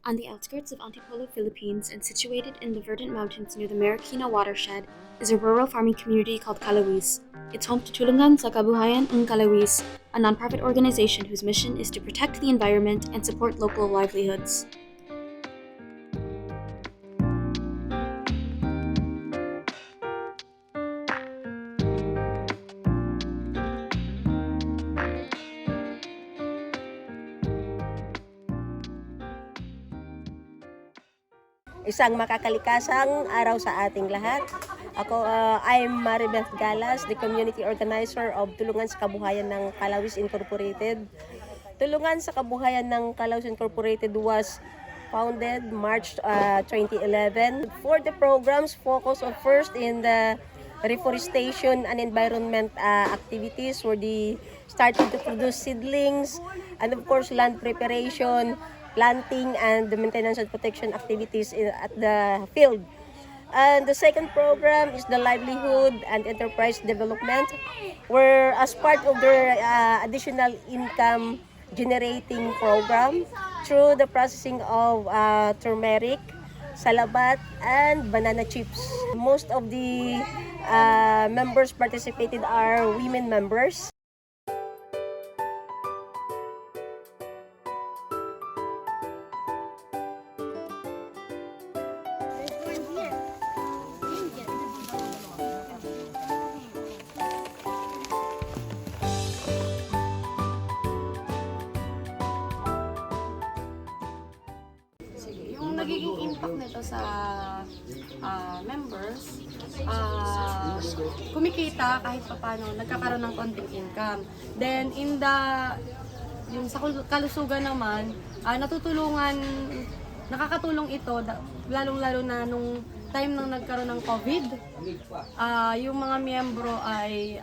On the outskirts of Antipolo, Philippines, and situated in the verdant mountains near the Marikina watershed, is a rural farming community called Kalawis. It's home to Tulungan sa Kabuhayan ng Kalawis, a nonprofit organization whose mission is to protect the environment and support local livelihoods. Isang makakalikasang araw sa ating lahat. I'm Maribeth Galas, the community organizer of Tulungan sa Kabuhayan ng Kalawis Incorporated. Tulungan sa Kabuhayan ng Kalawis Incorporated was founded March 2011. For the programs, focus of first in the reforestation and environment activities where they started to produce seedlings and of course land preparation, planting and the maintenance and protection activities at the field. And the second program is the livelihood and enterprise development, where as part of their additional income generating program through the processing of turmeric, salabat, and banana chips. Most of the members participated are women members. Yung nagiging impact nito sa members, kumikita kahit paano, nagkakaroon ng konting income. Then yung sa kalusugan naman, nakakatulong ito, lalong-lalo na nung time nang nagkaroon ng COVID. Yung mga miyembro ay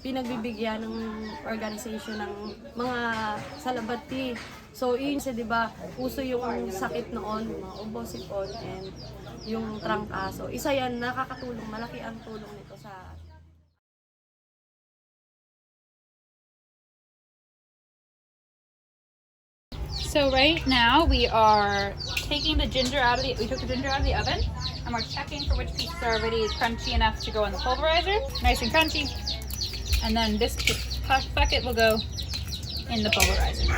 pinagbibigyan ng organization ng mga salabati. So yun kasi 'di ba, uso yung sakit noon, mga obosipon and yung trangkaso. Isa yan, nakakatulong, malaki ang tulong nito sa So right now we are taking the ginger out of we took the ginger out of the oven and we're checking for which pieces are already crunchy enough to go in the pulverizer, nice and crunchy. And then this bucket will go in the pulverizer.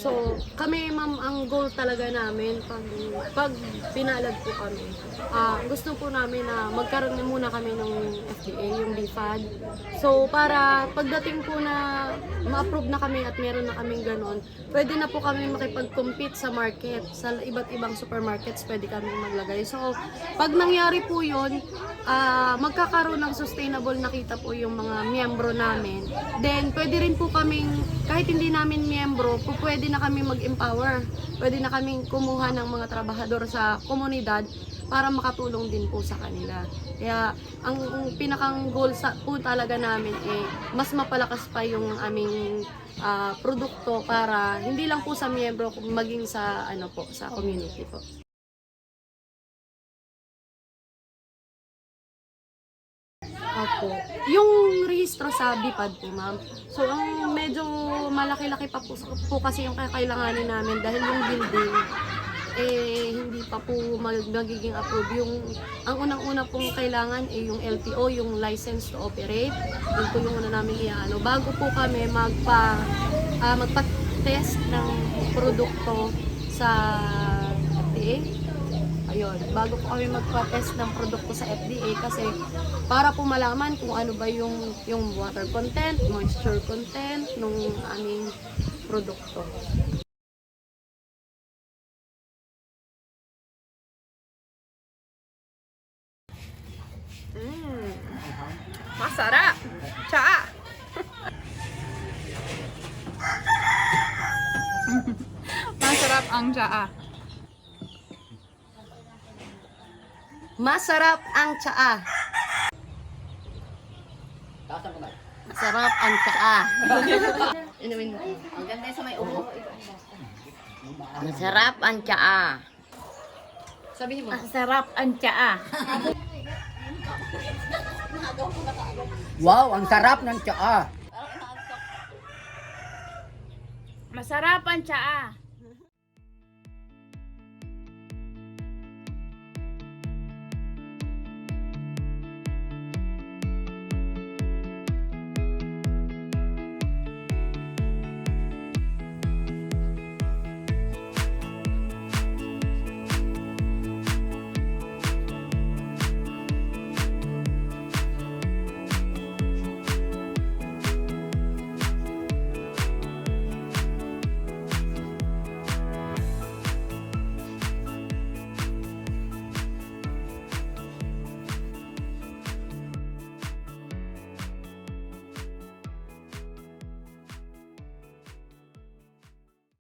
So, kami ma'am, ang goal talaga namin pag pinalad po kami, gusto po namin na magkaroon na muna kami ng FDA, yung BFAD. So, para pagdating po na ma-approve na kami at meron na kaming ganon, pwede na po kami makipag-compete sa market, sa iba't ibang supermarkets pwede kami maglagay. So, pag nangyari po yun, magkakaroon ng sustainable nakita po yung mga miyembro namin. Then, pwede rin po kaming, kahit hindi namin miyembro, pwede na kami mag-empower. Pwede na kaming kumuha ng mga trabahador sa komunidad para makatulong din po sa kanila. Kaya, ang pinakang goal po talaga namin mas mapalakas pa yung aming produkto para hindi lang po sa miyembro, maging sa sa community po. Opo. Yung rehistro sa BIPAD po, ma'am. So, ang medyo malaki-laki pa po kasi yung kakailanganin namin dahil yung building, hindi pa po magiging approve. Ang unang-una pong kailangan yung LTO, yung license to operate. Yun po yung una namin bago po kami magpa-test ng produkto sa FDA. Ayun, bago po kami magpa-test ng produkto sa FDA kasi para po malaman kung ano ba yung water content, moisture content ng aming produkto. Masarap! Tsaa! Masarap ang tsaa. Masarap ang tsaa. Sarap ang tsaa. Inumin mo. Ang ganda sa may ubo. Masarap ang tsaa. Sabihin mo. Sarap ang tsaa. Wow, ang sarap ng tsaa. Masarap ang tsaa.